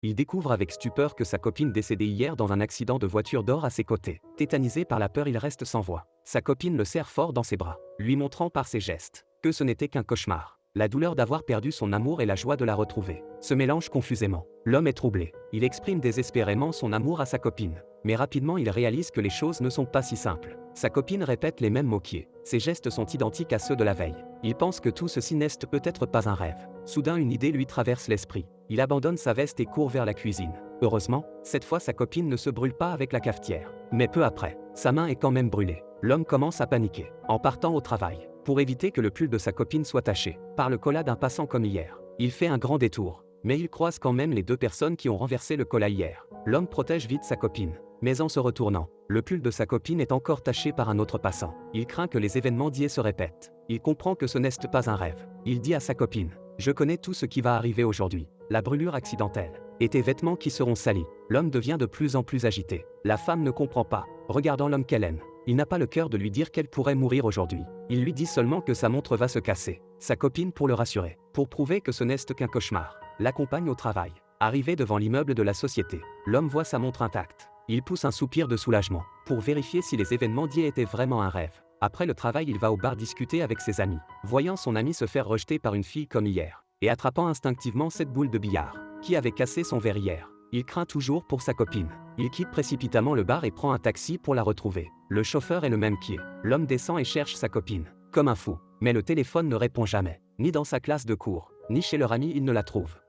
Il découvre avec stupeur que sa copine décédée hier dans un accident de voiture dort à ses côtés. Tétanisé par la peur, il reste sans voix. Sa copine le serre fort dans ses bras, lui montrant par ses gestes que ce n'était qu'un cauchemar. La douleur d'avoir perdu son amour et la joie de la retrouver se mélangent confusément. L'homme est troublé. Il exprime désespérément son amour à sa copine. Mais rapidement il réalise que les choses ne sont pas si simples. Sa copine répète les mêmes mots-clés. Ses gestes sont identiques à ceux de la veille. Il pense que tout ceci n'est peut-être pas un rêve. Soudain une idée lui traverse l'esprit. Il abandonne sa veste et court vers la cuisine. Heureusement, cette fois sa copine ne se brûle pas avec la cafetière. Mais peu après, sa main est quand même brûlée. L'homme commence à paniquer. En partant au travail, pour éviter que le pull de sa copine soit taché par le cola d'un passant comme hier, il fait un grand détour. Mais il croise quand même les deux personnes qui ont renversé le cola hier. L'homme protège vite sa copine. Mais en se retournant, le pull de sa copine est encore taché par un autre passant. Il craint que les événements d'hier se répètent. Il comprend que ce n'est pas un rêve. Il dit à sa copine: je connais tout ce qui va arriver aujourd'hui. La brûlure accidentelle. Et tes vêtements qui seront salis. L'homme devient de plus en plus agité. La femme ne comprend pas, regardant l'homme qu'elle aime. Il n'a pas le cœur de lui dire qu'elle pourrait mourir aujourd'hui. Il lui dit seulement que sa montre va se casser. Sa copine, pour le rassurer, pour prouver que ce n'est qu'un cauchemar, l'accompagne au travail. Arrivé devant l'immeuble de la société, l'homme voit sa montre intacte. Il pousse un soupir de soulagement, pour vérifier si les événements d'hier étaient vraiment un rêve. Après le travail, il va au bar discuter avec ses amis, voyant son ami se faire rejeter par une fille comme hier, et attrapant instinctivement cette boule de billard, qui avait cassé son verre hier. Il craint toujours pour sa copine. Il quitte précipitamment le bar et prend un taxi pour la retrouver. Le chauffeur est le même qu'hier. L'homme descend et cherche sa copine, comme un fou. Mais le téléphone ne répond jamais. Ni dans sa classe de cours, ni chez leur ami il ne la trouve.